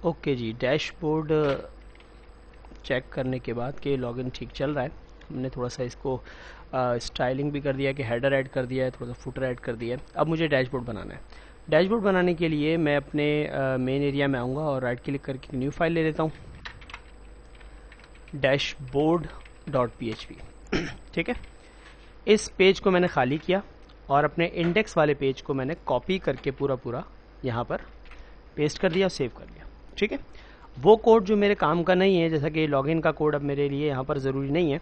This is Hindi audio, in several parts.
ओके जी, डैशबोर्ड चेक करने के बाद कि लॉगिन ठीक चल रहा है, हमने थोड़ा सा इसको स्टाइलिंग भी कर दिया कि हेडर ऐड कर दिया है, थोड़ा सा फुटर ऐड कर दिया है। अब मुझे डैशबोर्ड बनाना है। डैशबोर्ड बनाने के लिए मैं अपने मेन एरिया में आऊँगा और राइट क्लिक करके न्यू फाइल ले लेता हूँ, dashboard.php। ठीक है, इस पेज को मैंने खाली किया और अपने इंडेक्स वाले पेज को मैंने कॉपी करके पूरा यहाँ पर पेस्ट कर दिया और सेव कर दिया। ठीक है, वो कोड जो मेरे काम का नहीं है, जैसा कि लॉगिन का कोड अब मेरे लिए यहाँ पर ज़रूरी नहीं है,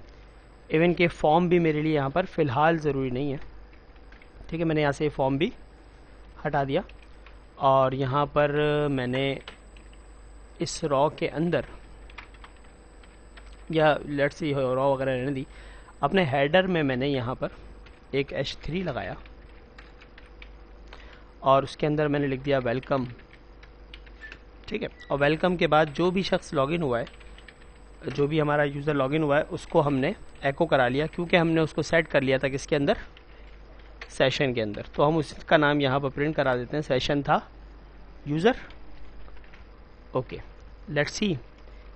इवन के फॉर्म भी मेरे लिए यहाँ पर फ़िलहाल ज़रूरी नहीं है। ठीक है, मैंने यहाँ से फॉर्म भी हटा दिया और यहाँ पर मैंने इस रॉ के अंदर, या लेट्स सी रॉ वगैरह रहने दी, अपने हेडर में मैंने यहाँ पर एक h3 लगाया और उसके अंदर मैंने लिख दिया वेलकम। ठीक है, और वेलकम के बाद जो भी शख्स लॉगिन हुआ है, जो भी हमारा यूज़र लॉगिन हुआ है, उसको हमने एको करा लिया, क्योंकि हमने उसको सेट कर लिया था किसके अंदर, सेशन के अंदर। तो हम उसका नाम यहाँ पर प्रिंट करा देते हैं, सेशन था यूज़र। ओके, लेट्स सी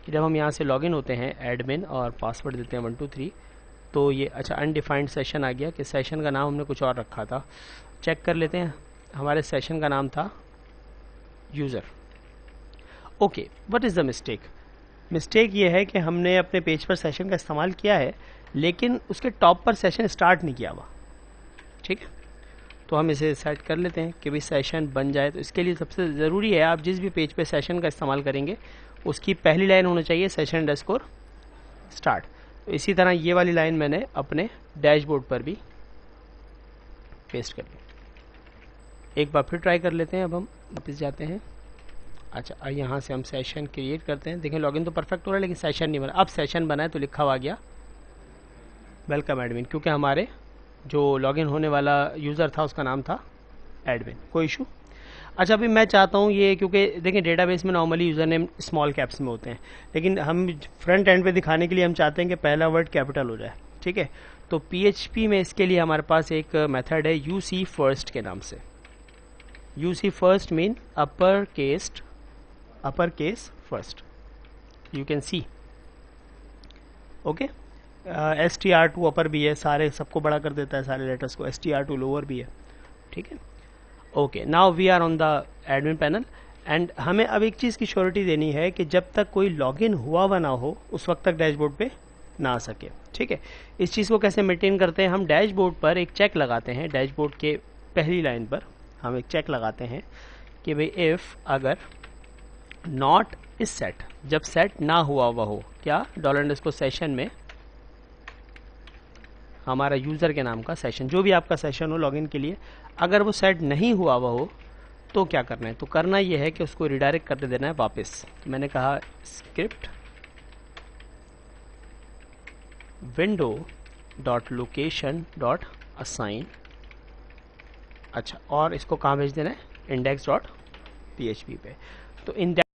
कि जब हम यहाँ से लॉगिन होते हैं एडमिन और पासवर्ड देते हैं 123, तो ये अच्छा अनडिफाइंड सेशन आ गया कि सेशन का नाम हमने कुछ और रखा था। चेक कर लेते हैं, हमारे सेशन का नाम था user. Okay, what is the mistake? Mistake ये है कि हमने अपने पेज पर सेशन का इस्तेमाल किया है, लेकिन उसके टॉप पर सेशन स्टार्ट नहीं किया हुआ। ठीक है, तो हम इसे सेट कर लेते हैं कि भाई सेशन बन जाए। तो इसके लिए सबसे ज़रूरी है, आप जिस भी पेज पे सेशन का इस्तेमाल करेंगे उसकी पहली लाइन होना चाहिए session_start। तो इसी तरह ये वाली लाइन मैंने अपने डैशबोर्ड पर भी पेस्ट कर ली। एक बार फिर ट्राई कर लेते हैं। अब हम वापस जाते हैं। अच्छा, यहाँ से हम सेशन क्रिएट करते हैं। देखें, लॉगिन तो परफेक्ट हो रहा है लेकिन सेशन नहीं बना। अब सेशन बना है तो लिखा हुआ गया वेलकम एडमिन, क्योंकि हमारे जो लॉगिन होने वाला यूज़र था उसका नाम था एडमिन। कोई इशू? अच्छा, अभी मैं चाहता हूँ ये, क्योंकि देखें डेटाबेस में normally user name small caps में होते हैं, लेकिन हम फ्रंट एंड पे दिखाने के लिए हम चाहते हैं कि पहला वर्ड कैपिटल हो जाए। ठीक है, तो PHP में इसके लिए हमारे पास एक मेथड है UC फर्स्ट के नाम से। UC first mean upper case first, you can see. Okay, STR2 अपर भी है, सारे सबको बड़ा कर देता है, सारे लेटर्स को। STR2 लोअर भी है। ठीक है, okay, now we are on the admin panel and हमें अब एक चीज़ की श्योरिटी देनी है कि जब तक कोई लॉगिन हुआ ना हो उस वक्त तक डैशबोर्ड पे ना आ सके। ठीक है, इस चीज़ को कैसे मेंटेन करते हैं? हम डैशबोर्ड पर एक चेक लगाते हैं। डैशबोर्ड के पहली लाइन पर हम एक चेक लगाते हैं कि भाई इफ़ अगर नॉट इज सेट, जब सेट ना हुआ हो, क्या $_सेशन में हमारा यूज़र के नाम का सेशन, जो भी आपका सेशन हो लॉगिन के लिए, अगर वो सेट नहीं हुआ हो तो क्या करना है? तो करना ये है कि उसको रिडायरेक्ट कर देना है वापस। मैंने कहा स्क्रिप्ट window.location.assign। अच्छा, और इसको कहाँ भेज देना है? index.php पे। तो इन